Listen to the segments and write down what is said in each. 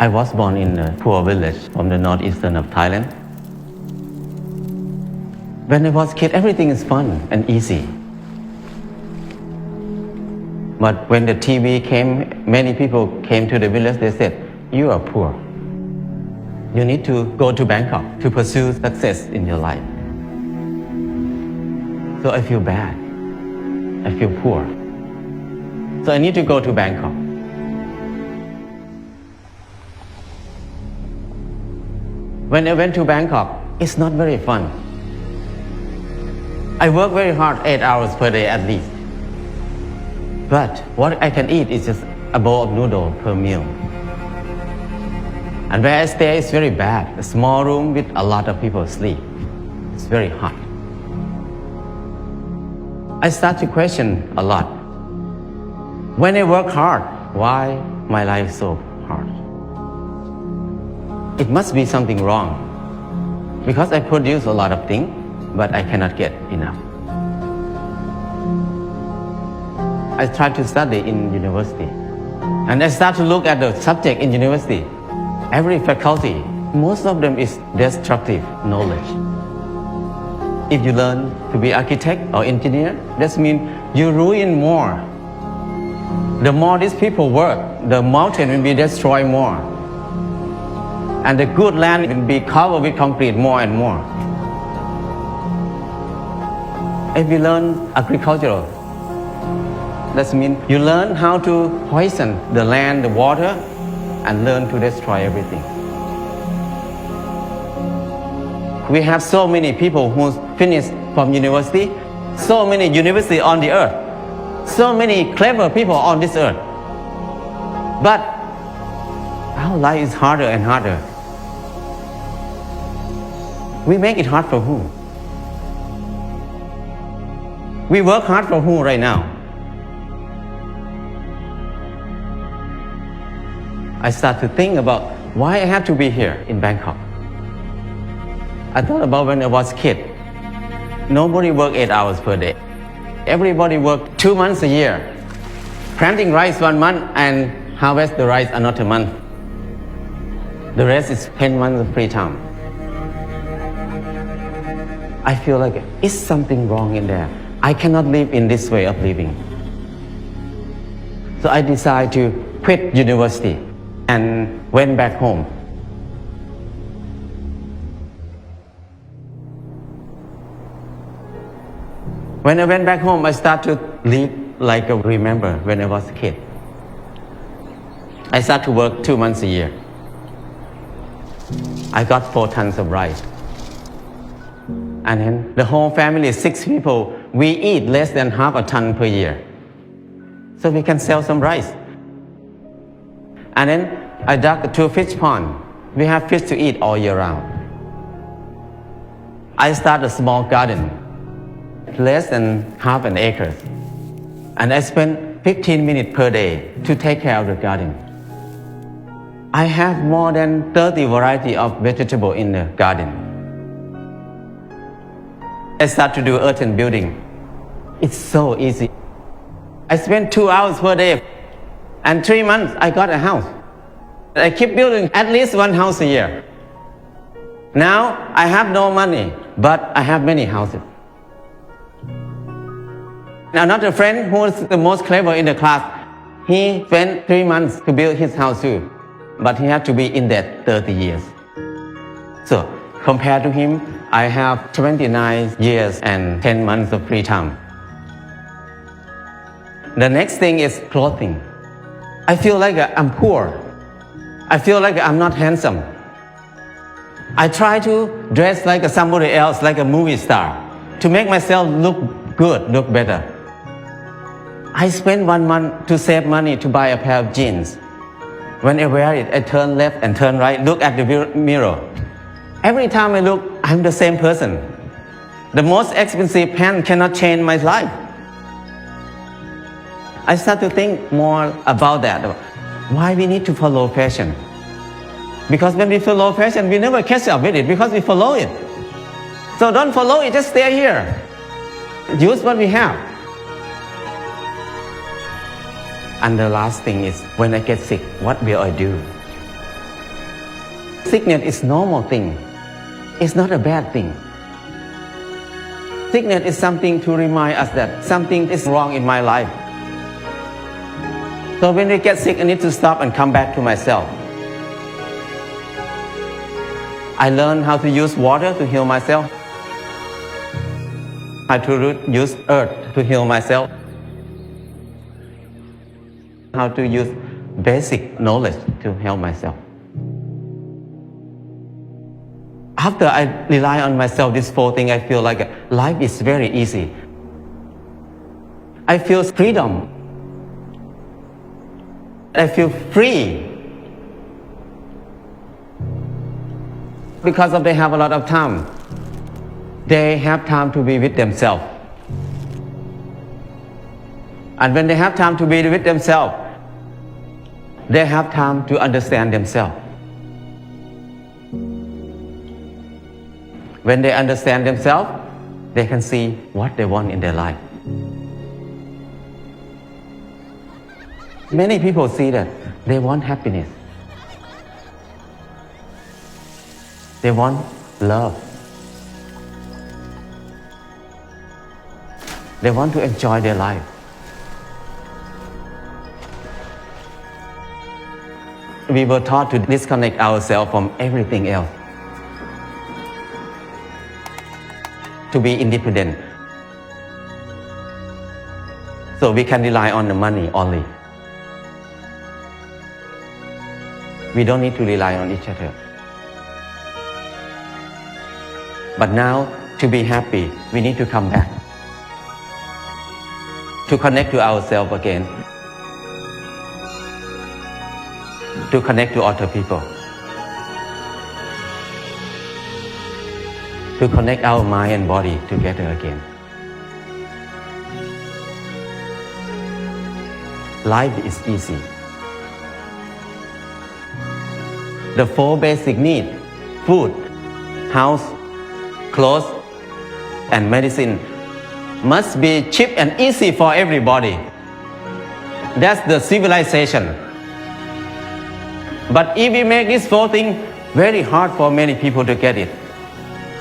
I was born in a poor village from the northeastern of Thailand. When I was a kid, everything is fun and easy. But when the TV came, many people came to the village, they said, "You are poor. You need to go to Bangkok to pursue success in your life." So I feel bad. I feel poor. So I need to go to Bangkok. When I went to Bangkok, it's not very fun. I work very hard, 8 hours per day at least. But what I can eat is just a bowl of noodle per meal. And where I stay is very bad. A small room with a lot of people sleep. It's very hot. I start to question a lot. When I work hard, why my life so hard? It must be something wrong. Because I produce a lot of things, but I cannot get enough. I tried to study in university. And I start to look at the subject in university. Every faculty, most of them is destructive knowledge. If you learn to be architect or engineer, that means you ruin more. The more these people work, the mountain will be destroyed more. And the good land will be covered with concrete more and more. If you learn agricultural, that means you learn how to poison the land, the water, and learn to destroy everything. We have so many people who finished from university, so many universities on the earth, so many clever people on this earth. But our life is harder and harder. We make it hard for who? We work hard for who right now? I start to think about why I have to be here in Bangkok. I thought about when I was a kid. Nobody worked 8 hours per day. Everybody worked 2 months a year. Planting rice 1 month and harvest the rice another month. The rest is 10 months of free time. I feel like it's something wrong in there. I cannot live in this way of living. So I decided to quit university and went back home. When I went back home, I started to live like I remember when I was a kid. I started to work 2 months a year. I got 4 tons of rice. And then the whole family, 6 people, we eat less than half a ton per year. So we can sell some rice. And then I dug 2 fish ponds. We have fish to eat all year round. I started a small garden, less than half an acre. And I spend 15 minutes per day to take care of the garden. I have more than 30 varieties of vegetables in the garden. I start to do earthen building. It's so easy. I spend 2 hours per day. And 3 months, I got a house. I keep building at least 1 house a year. Now, I have no money, but I have many houses. Another friend who is the most clever in the class, he spent 3 months to build his house too. But he had to be in debt 30 years. So, compared to him, I have 29 years and 10 months of free time. The next thing is clothing. I feel like I'm poor. I feel like I'm not handsome. I try to dress like somebody else, like a movie star, to make myself look good, look better. I spend 1 month to save money to buy a pair of jeans. When I wear it, I turn left and turn right, look at the mirror. Every time I look, I'm the same person. The most expensive pen cannot change my life. I start to think more about that. Why we need to follow fashion? Because when we follow fashion, we never catch up with it because we follow it. So don't follow it, just stay here. Use what we have. And the last thing is, when I get sick, what will I do? Sickness is normal thing. It's not a bad thing. Sickness is something to remind us that something is wrong in my life. So when we get sick, I need to stop and come back to myself. I learned how to use water to heal myself. How to use earth to heal myself. How to use basic knowledge to help myself. After I rely on myself, this 4 things, I feel like life is very easy. I feel freedom. I feel free. Because they have a lot of time. They have time to be with themselves. And when they have time to be with themselves, they have time to understand themselves. When they understand themselves, they can see what they want in their life. Many people see that they want happiness. They want love. They want to enjoy their life. We were taught to disconnect ourselves from everything else. To be independent. So we can rely on the money only. We don't need to rely on each other. But now, to be happy, we need to come back. To connect to ourselves again. To connect to other people. To connect our mind and body together again. Life is easy. The 4 basic needs, food, house, clothes, and medicine, must be cheap and easy for everybody. That's the civilization. But if we make these 4 things very hard for many people to get it,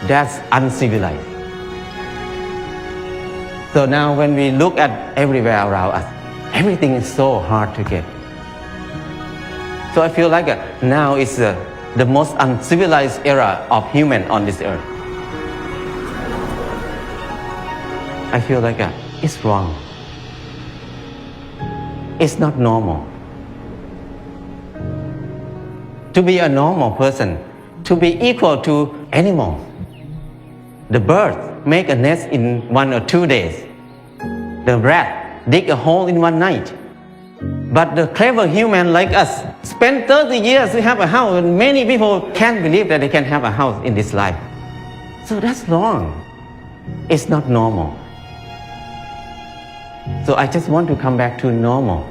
that's uncivilized. So now when we look at everywhere around us, everything is so hard to get. So I feel like now is the most uncivilized era of human on this earth. I feel like it's wrong. It's not normal. To be a normal person, to be equal to animals. The bird make a nest in 1 or 2 days. The rat dig a hole in 1 night. But the clever human like us spend 30 years to have a house, and many people can't believe that they can have a house in this life. So that's wrong. It's not normal. So I just want to come back to normal.